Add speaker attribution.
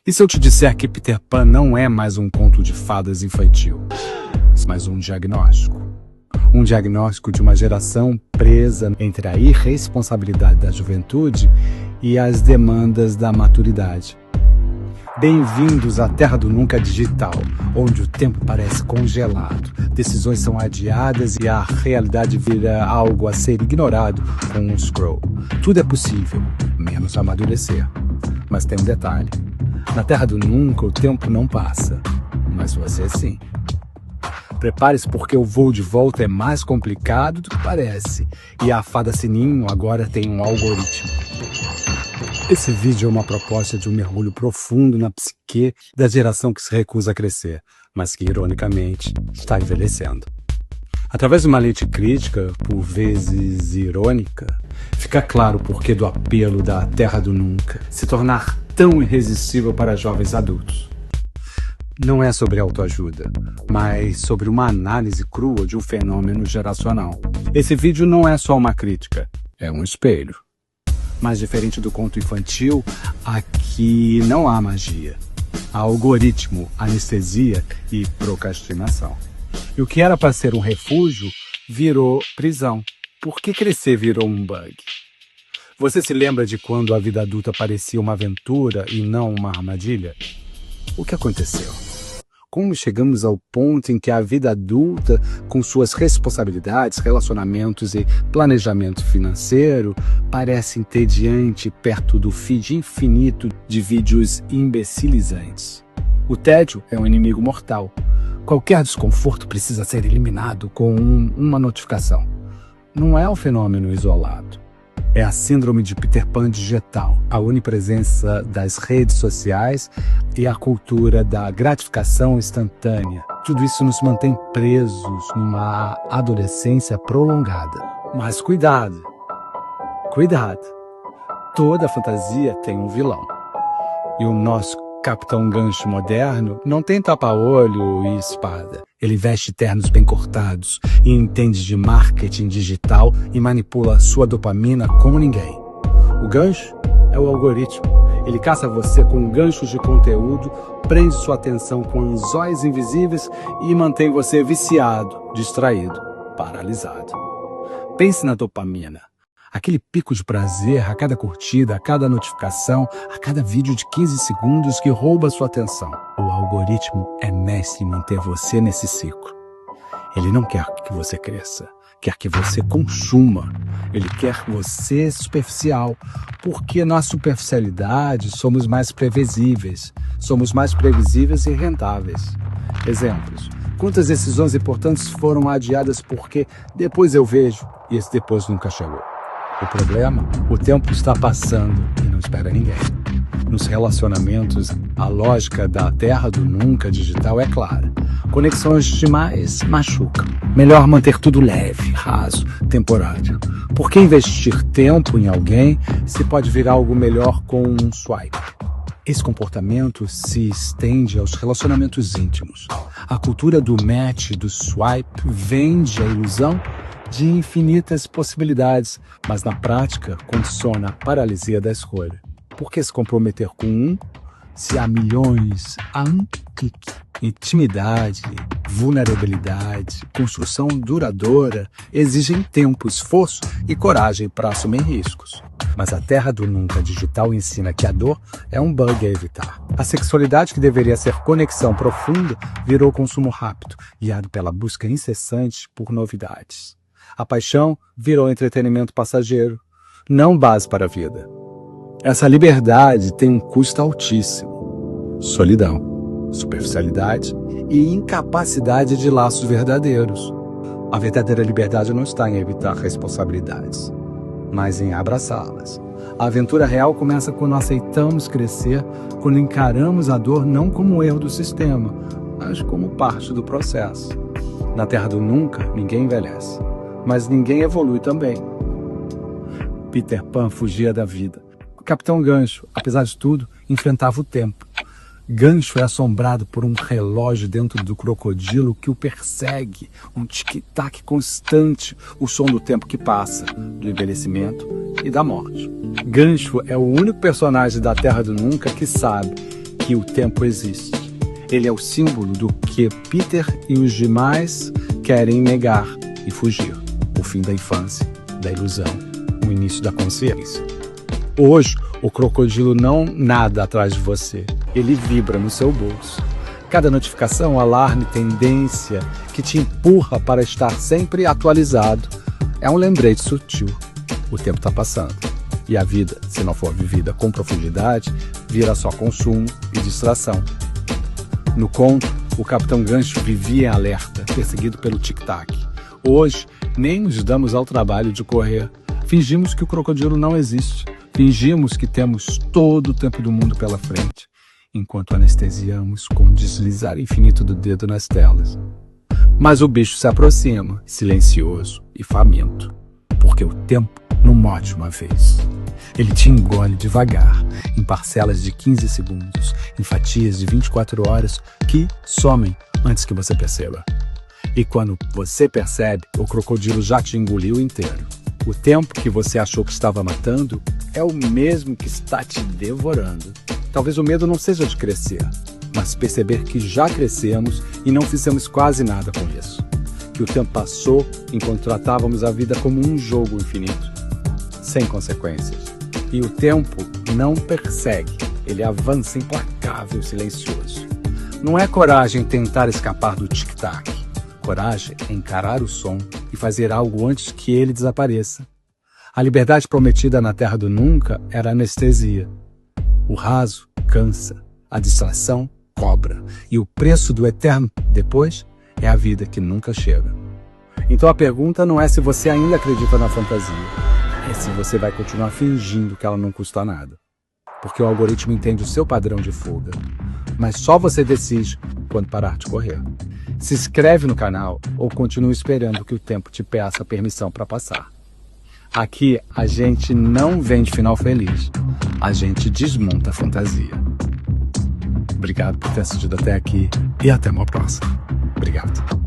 Speaker 1: E se eu te disser que Peter Pan não é mais um conto de fadas infantil, mas um diagnóstico? Um diagnóstico de uma geração presa entre a irresponsabilidade da juventude e as demandas da maturidade. Bem-vindos à Terra do Nunca Digital, onde o tempo parece congelado, decisões são adiadas e a realidade vira algo a ser ignorado com um scroll. Tudo é possível, menos amadurecer. Mas tem um detalhe. Na Terra do Nunca, o tempo não passa, mas você sim. Prepare-se porque o voo de volta é mais complicado do que parece, e a fada sininho agora tem um algoritmo. Esse vídeo é uma proposta de um mergulho profundo na psique da geração que se recusa a crescer, mas que, ironicamente, está envelhecendo. Através de uma lente crítica, por vezes irônica, fica claro o porquê do apelo da Terra do Nunca se tornar tão irresistível para jovens adultos. Não é sobre autoajuda, mas sobre uma análise crua de um fenômeno geracional. Esse vídeo não é só uma crítica, é um espelho. Mas diferente do conto infantil, aqui não há magia. Há algoritmo, anestesia e procrastinação. E o que era para ser um refúgio virou prisão. Por que crescer virou um bug? Você se lembra de quando a vida adulta parecia uma aventura e não uma armadilha? O que aconteceu? Como chegamos ao ponto em que a vida adulta, com suas responsabilidades, relacionamentos e planejamento financeiro, parece entediante perto do feed infinito de vídeos imbecilizantes? O tédio é um inimigo mortal. Qualquer desconforto precisa ser eliminado com uma notificação. Não é um fenômeno isolado. É a síndrome de Peter Pan digital, a onipresença das redes sociais e a cultura da gratificação instantânea. Tudo isso nos mantém presos numa adolescência prolongada. Mas cuidado! Cuidado! Toda fantasia tem um vilão. E o nosso Capitão Gancho moderno não tem tapa-olho e espada. Ele veste ternos bem cortados e entende de marketing digital e manipula sua dopamina como ninguém. O gancho é o algoritmo. Ele caça você com ganchos de conteúdo, prende sua atenção com anzóis invisíveis e mantém você viciado, distraído, paralisado. Pense na dopamina. Aquele pico de prazer a cada curtida, a cada notificação, a cada vídeo de 15 segundos que rouba sua atenção. O algoritmo é mestre em manter você nesse ciclo. Ele não quer que você cresça, quer que você consuma. Ele quer você superficial, porque na superficialidade somos mais previsíveis e rentáveis. Exemplos. Quantas decisões importantes foram adiadas porque depois eu vejo e esse depois nunca chegou? O problema? O tempo está passando e não espera ninguém. Nos relacionamentos, a lógica da Terra do Nunca digital é clara. Conexões demais machucam. Melhor manter tudo leve, raso, temporário. Por que investir tempo em alguém se pode vir algo melhor com um swipe? Esse comportamento se estende aos relacionamentos íntimos. A cultura do match, do swipe, vende a ilusão de infinitas possibilidades, mas na prática condiciona a paralisia da escolha. Por que se comprometer com um, se há milhões a um clique? Intimidade, vulnerabilidade, construção duradoura exigem tempo, esforço e coragem para assumir riscos. Mas a Terra do Nunca digital ensina que a dor é um bug a evitar. A sexualidade, que deveria ser conexão profunda, virou consumo rápido, guiado pela busca incessante por novidades. A paixão virou entretenimento passageiro, não base para a vida. Essa liberdade tem um custo altíssimo. Solidão, superficialidade e incapacidade de laços verdadeiros. A verdadeira liberdade não está em evitar responsabilidades, mas em abraçá-las. A aventura real começa quando aceitamos crescer, quando encaramos a dor não como um erro do sistema, mas como parte do processo. Na Terra do Nunca, ninguém envelhece. Mas ninguém evolui também. Peter Pan fugia da vida. O Capitão Gancho, apesar de tudo, enfrentava o tempo. Gancho é assombrado por um relógio dentro do crocodilo que o persegue, um tic-tac constante, o som do tempo que passa, do envelhecimento e da morte. Gancho é o único personagem da Terra do Nunca que sabe que o tempo existe. Ele é o símbolo do que Peter e os demais querem negar e fugir. O fim da infância, da ilusão, o início da consciência. Hoje, o crocodilo não nada atrás de você. Ele vibra no seu bolso. Cada notificação, alarme, tendência que te empurra para estar sempre atualizado é um lembrete sutil. O tempo está passando. E a vida, se não for vivida com profundidade, vira só consumo e distração. No conto, o Capitão Gancho vivia em alerta, perseguido pelo tic-tac. Hoje, nem nos damos ao trabalho de correr. Fingimos que o crocodilo não existe. Fingimos que temos todo o tempo do mundo pela frente, enquanto anestesiamos com o deslizar infinito do dedo nas telas. Mas o bicho se aproxima, silencioso e faminto, porque o tempo não morde uma vez. Ele te engole devagar, em parcelas de 15 segundos, em fatias de 24 horas que somem antes que você perceba. E quando você percebe, o crocodilo já te engoliu inteiro. O tempo que você achou que estava matando é o mesmo que está te devorando. Talvez o medo não seja de crescer, mas perceber que já crescemos e não fizemos quase nada com isso. Que o tempo passou enquanto tratávamos a vida como um jogo infinito, sem consequências. E o tempo não persegue, ele avança implacável e silencioso. Não é coragem tentar escapar do tic-tac. Coragem é encarar o som e fazer algo antes que ele desapareça. A liberdade prometida na terra do nunca era anestesia. O raso cansa, a distração cobra, e o preço do eterno depois é a vida que nunca chega. Então a pergunta não é se você ainda acredita na fantasia, é se você vai continuar fingindo que ela não custa nada. Porque o algoritmo entende o seu padrão de fuga, mas só você decide quando parar de correr. Se inscreve no canal ou continue esperando que o tempo te peça permissão para passar. Aqui a gente não vende final feliz, a gente desmonta a fantasia. Obrigado por ter assistido até aqui e até uma próxima. Obrigado.